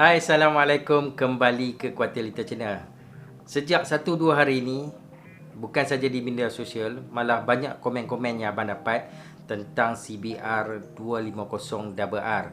Hai, Assalamualaikum. Kembali ke Kuartil Little Channel. Sejak 1-2 hari ini, bukan saja di media sosial, malah banyak komen-komen yang abang dapat tentang CBR 250RR.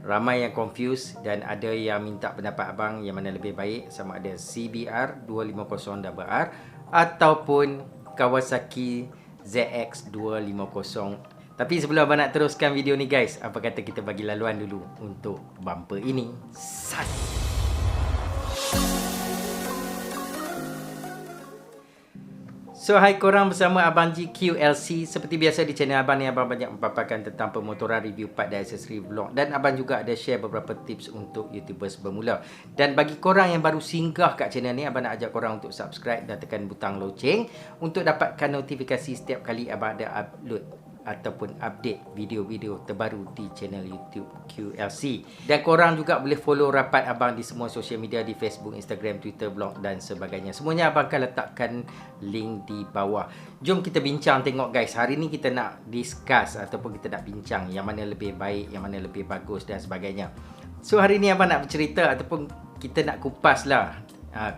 Ramai yang confused dan ada yang minta pendapat abang yang mana lebih baik, sama ada CBR 250RR ataupun Kawasaki ZX 250. Tapi sebelum abang nak teruskan video ni guys, apa kata kita bagi laluan dulu untuk bumper ini. Sas! So, hai korang, bersama Abang GQLC. Seperti biasa di channel abang ni, abang banyak mempaparkan tentang pemotoran, review part dan aksesori vlog. Dan abang juga ada share beberapa tips untuk YouTubers bermula. Dan bagi korang yang baru singgah kat channel ni, abang nak ajak korang untuk subscribe dan tekan butang loceng untuk dapatkan notifikasi setiap kali abang ada upload ataupun update video-video terbaru di channel YouTube QLC. Dan korang juga boleh follow rapat abang di semua social media, di Facebook, Instagram, Twitter, blog dan sebagainya. Semuanya abang akan letakkan link di bawah. Jom kita bincang tengok guys. Hari ni kita nak discuss ataupun kita nak bincang yang mana lebih baik, yang mana lebih bagus dan sebagainya. So hari ni abang nak bercerita ataupun kita nak kupas lah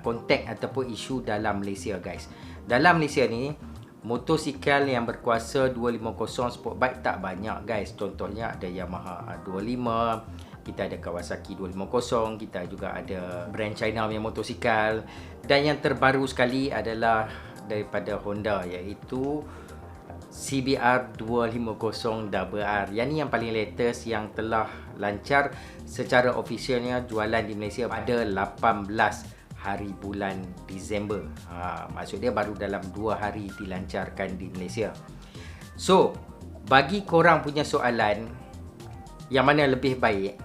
konteks ataupun isu dalam Malaysia guys. Dalam Malaysia ni, motosikal yang berkuasa 250 sport bike tak banyak guys. Contohnya ada Yamaha 25, kita ada Kawasaki 250, kita juga ada brand China punya motosikal. Dan yang terbaru sekali adalah daripada Honda, iaitu CBR 250RR. Yang ni yang paling latest, yang telah lancar secara ofisialnya jualan di Malaysia pada 18 hari bulan Disember. Maksud dia baru dalam 2 hari dilancarkan di Malaysia. So, bagi korang punya soalan, yang mana lebih baik?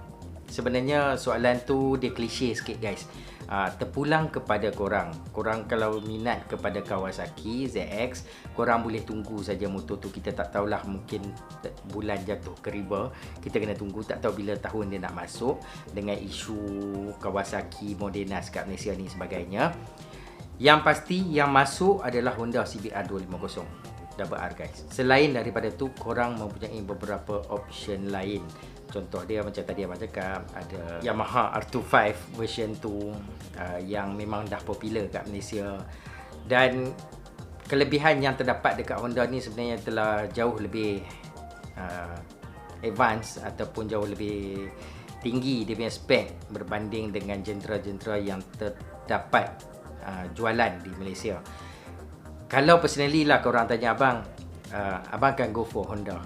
Sebenarnya soalan tu dia klise sikit guys. Terpulang kepada korang. Korang kalau minat kepada Kawasaki ZX, korang boleh tunggu saja motor tu. Kita tak tahulah, mungkin bulan jatuh ke riba. Kita kena tunggu, tak tahu bila tahun dia nak masuk dengan isu Kawasaki Modenas kat Malaysia ni sebagainya. Yang pasti yang masuk adalah Honda CBR 250RR guys. Selain daripada tu, korang mempunyai beberapa option lain. Contoh dia macam tadi abang cakap, ada Yamaha R25 version 2 yang memang dah popular kat Malaysia. Dan kelebihan yang terdapat dekat Honda ni sebenarnya telah jauh lebih advance ataupun jauh lebih tinggi dia punya spek berbanding dengan jentera-jentera yang terdapat jualan di Malaysia. Kalau personally lah korang tanya abang, abang akan go for Honda.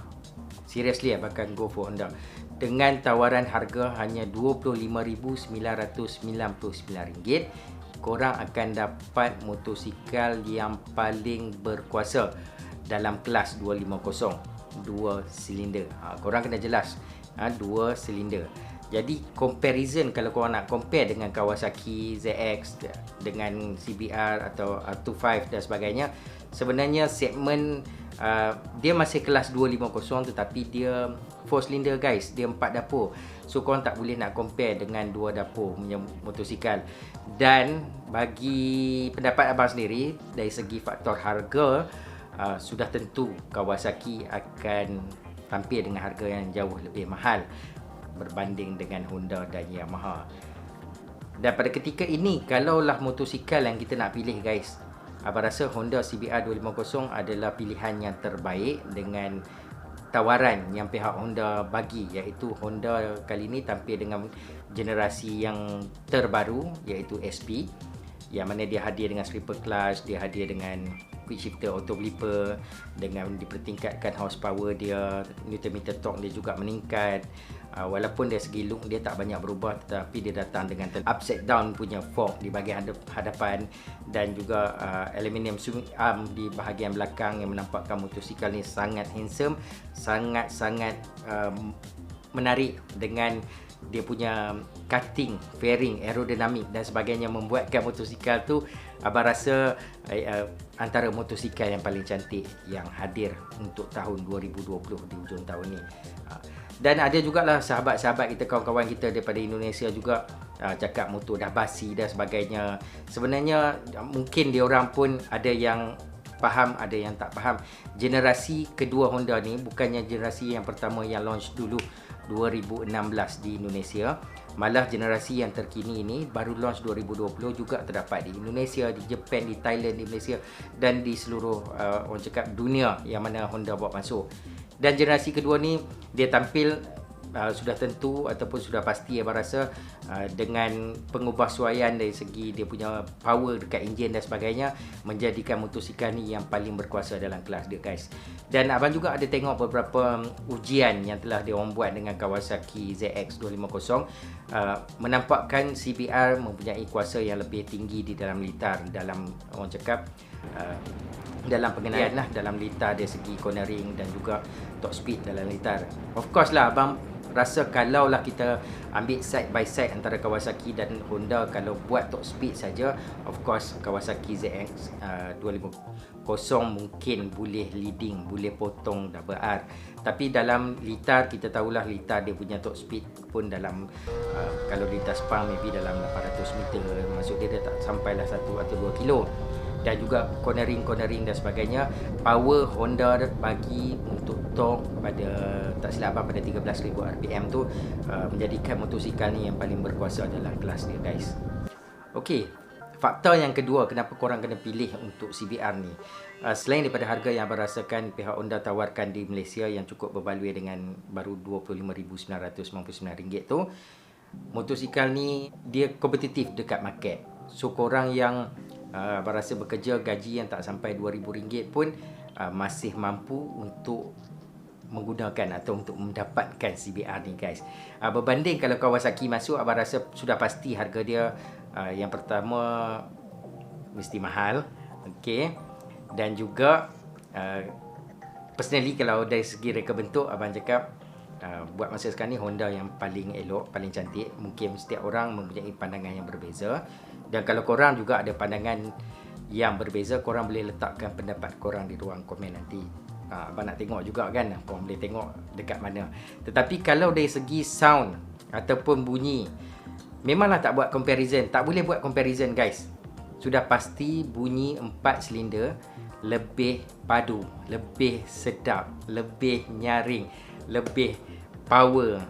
Seriously, abang akan go for Honda. Dengan tawaran harga hanya RM25,999, korang akan dapat motosikal yang paling berkuasa dalam kelas 250, 2 silinder. Korang kena jelas, 2 silinder. Jadi comparison, kalau korang nak compare dengan Kawasaki ZX, dengan CBR atau R25 dan sebagainya, sebenarnya segmen dia masih kelas 250, tetapi dia 4 silinder guys, dia 4 dapur. So korang tak boleh nak compare dengan 2 dapur punya motosikal. Dan bagi pendapat abang sendiri, dari segi faktor harga, sudah tentu Kawasaki akan tampil dengan harga yang jauh lebih mahal berbanding dengan Honda dan Yamaha. Dan pada ketika ini, kalaulah motosikal yang kita nak pilih guys, abang rasa Honda CBR 250 adalah pilihan yang terbaik dengan tawaran yang pihak Honda bagi, iaitu Honda kali ini tampil dengan generasi yang terbaru, iaitu SP, yang mana dia hadir dengan slipper clutch, dia hadir dengan quick shifter auto flipper, dengan dipertingkatkan horsepower dia, newton meter torque dia juga meningkat. Walaupun dari segi look dia tak banyak berubah, tetapi dia datang dengan upside down punya fork di bahagian hadapan, dan juga aluminium swing arm di bahagian belakang yang menampakkan motosikal ni sangat handsome, sangat-sangat menarik dengan dia punya cutting, fairing, aerodinamik dan sebagainya, membuatkan motosikal tu abang rasa antara motosikal yang paling cantik yang hadir untuk tahun 2020 di hujung tahun ni. Dan ada jugalah sahabat-sahabat kita, kawan-kawan kita daripada Indonesia juga cakap motor dah basi dan sebagainya. Sebenarnya mungkin diorang pun ada yang faham, ada yang tak faham. Generasi kedua Honda ni bukannya generasi yang pertama yang launch dulu 2016 di Indonesia. Malah generasi yang terkini ini baru launch 2020 juga terdapat di Indonesia, di Jepun, di Thailand, di Malaysia dan di seluruh orang cakap dunia yang mana Honda bawa masuk. Dan generasi kedua ni dia tampil sudah tentu ataupun sudah pasti abang rasa dengan pengubahsuaian dari segi dia punya power dekat enjin dan sebagainya, menjadikan motosikal ni yang paling berkuasa dalam kelas dia guys. Dan abang juga ada tengok beberapa ujian yang telah diorang buat dengan Kawasaki ZX250, menampakkan CBR mempunyai kuasa yang lebih tinggi di dalam litar, dalam orang cakap dalam pengenalan lah, dalam litar dari segi cornering dan juga top speed dalam litar. Of course lah abang rasa kalau lah kita ambil side by side antara Kawasaki dan Honda, kalau buat top speed saja, of course Kawasaki ZX 250 mungkin boleh leading, boleh potong double R. Tapi dalam litar kita tahulah litar dia punya top speed pun dalam kalau lintas Sepang maybe dalam 800 meter, maksud dia tak sampailah 1 atau 2 kilo. Dan juga cornering dan sebagainya, power Honda bagi untuk torque pada tak silap pada 13,000 rpm tu menjadikan motosikal ni yang paling berkuasa dalam kelas dia guys. Okey, faktor yang kedua kenapa korang kena pilih untuk CBR ni, selain daripada harga yang abang rasakan pihak Honda tawarkan di Malaysia yang cukup berbaloi dengan baru RM25,999 tu, motosikal ni dia kompetitif dekat market. So korang yang abang rasa bekerja gaji yang tak sampai RM2,000 pun masih mampu untuk menggunakan atau untuk mendapatkan CBR ni guys. Berbanding kalau Kawasaki masuk, abang rasa sudah pasti harga dia yang pertama mesti mahal, okey. Dan juga personally kalau dari segi reka bentuk, abang cakap buat masa sekarang ni Honda yang paling elok, paling cantik. Mungkin setiap orang mempunyai pandangan yang berbeza. Dan kalau korang juga ada pandangan yang berbeza, korang boleh letakkan pendapat korang di ruang komen nanti. Abang nak tengok juga kan, korang boleh tengok dekat mana. Tetapi kalau dari segi sound ataupun bunyi, memanglah tak buat comparison. Tak boleh buat comparison guys. Sudah pasti bunyi 4 silinder lebih padu, lebih sedap, lebih nyaring, lebih power,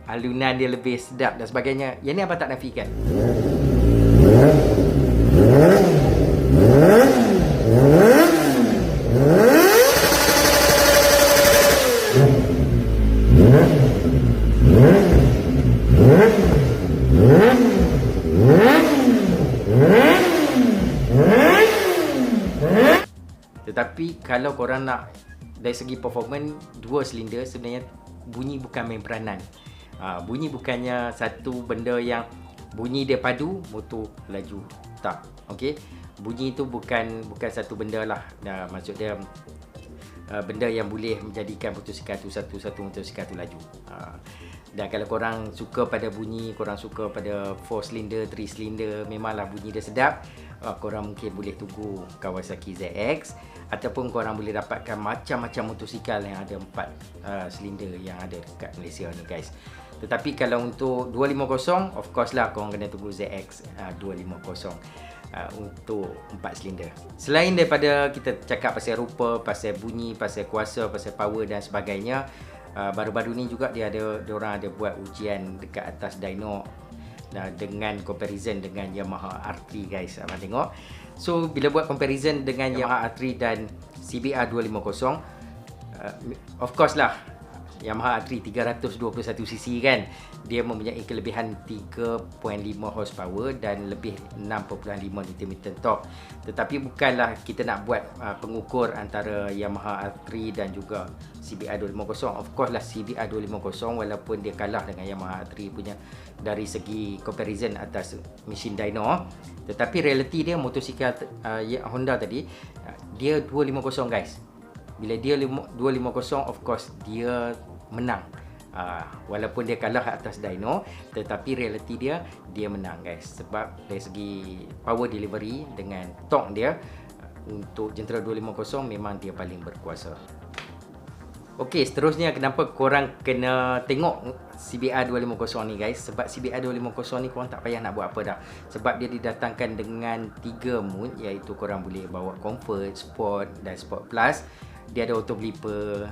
alunan dia lebih sedap dan sebagainya. Yang ni abang tak nafikan. Tetapi kalau korang nak dari segi performance, 2 silinder sebenarnya bunyi bukan main peranan. Bunyi bukannya satu benda yang bunyi dia padu, motor laju. Tak. Okey. Bunyi tu bukan satu benda lah. Maksud dia benda yang boleh menjadikan motosikal tu satu motosikal tu laju. Dan kalau korang suka pada bunyi, korang suka pada 4 silinder, 3 silinder, memanglah bunyi dia sedap, korang mungkin boleh tunggu Kawasaki ZX, ataupun korang boleh dapatkan macam-macam motosikal yang ada 4 silinder yang ada dekat Malaysia ni guys. Tetapi kalau untuk 250, of course lah korang kena tunggu ZX 250 untuk 4 silinder. Selain daripada kita cakap pasal rupa, pasal bunyi, pasal kuasa, pasal power dan sebagainya, baru-baru ni juga diorang ada buat ujian dekat atas dyno dengan comparison dengan Yamaha R3 guys. Abang tengok. So bila buat comparison dengan Yamaha R3 dan CBR 250, of course lah Yamaha R3 321cc kan, dia mempunyai kelebihan 3.5 horsepower dan lebih 6.5 Nm torque. Tetapi bukanlah kita nak buat pengukur antara Yamaha R3 dan juga CBR 250. Of course lah CBR 250 walaupun dia kalah dengan Yamaha R3 punya dari segi comparison atas mesin dyno, tetapi realiti dia motosikal Honda tadi dia 250 guys. Bila dia 250, of course dia menang. Walaupun dia kalah atas dyno, tetapi realiti dia menang guys. Sebab dari segi power delivery dengan torque dia, untuk Jentera 250 memang dia paling berkuasa. Okey, seterusnya kenapa korang kena tengok CBR 250 ni guys. Sebab CBR 250 ni korang tak payah nak buat apa dah. Sebab dia didatangkan dengan 3 mood, iaitu korang boleh bawa comfort, sport dan sport plus. dia ada auto blipper,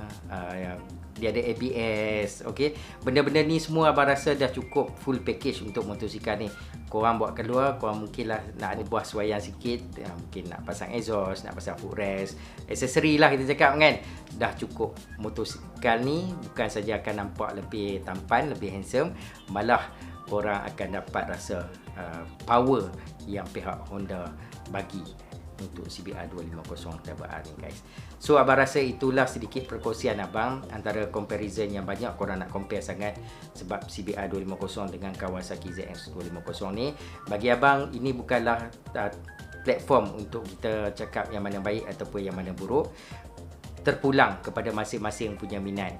dia ada ABS, okey. Benda-benda ni semua abang rasa dah cukup full package untuk motosikal ni. Korang bawa keluar, korang mungkinlah nak ada buah suaian sikit, mungkin nak pasang exhaust, nak pasang footrest, aksesori lah kita cakap kan. Dah cukup. Motosikal ni bukan saja akan nampak lebih tampan, lebih handsome, malah korang akan dapat rasa power yang pihak Honda bagi untuk CBR 250 Turbo R ni guys. So abang rasa itulah sedikit perkongsian abang antara comparison yang banyak korang nak compare sangat, sebab CBR 250 dengan Kawasaki ZX 250 ni bagi abang ini bukanlah platform untuk kita cakap yang mana baik ataupun yang mana buruk. Terpulang kepada masing-masing punya minat.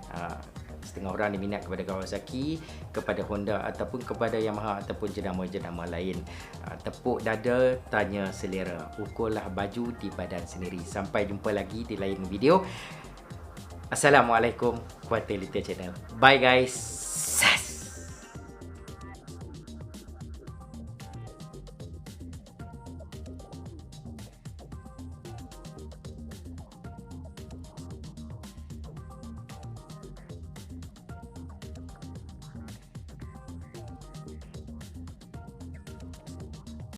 Setengah orang ni minat kepada Kawasaki, kepada Honda ataupun kepada Yamaha ataupun jenama-jenama lain. Tepuk dada, tanya selera. Ukurlah baju di badan sendiri. Sampai jumpa lagi di lain video. Assalamualaikum, Kuatir Little Channel. Bye guys.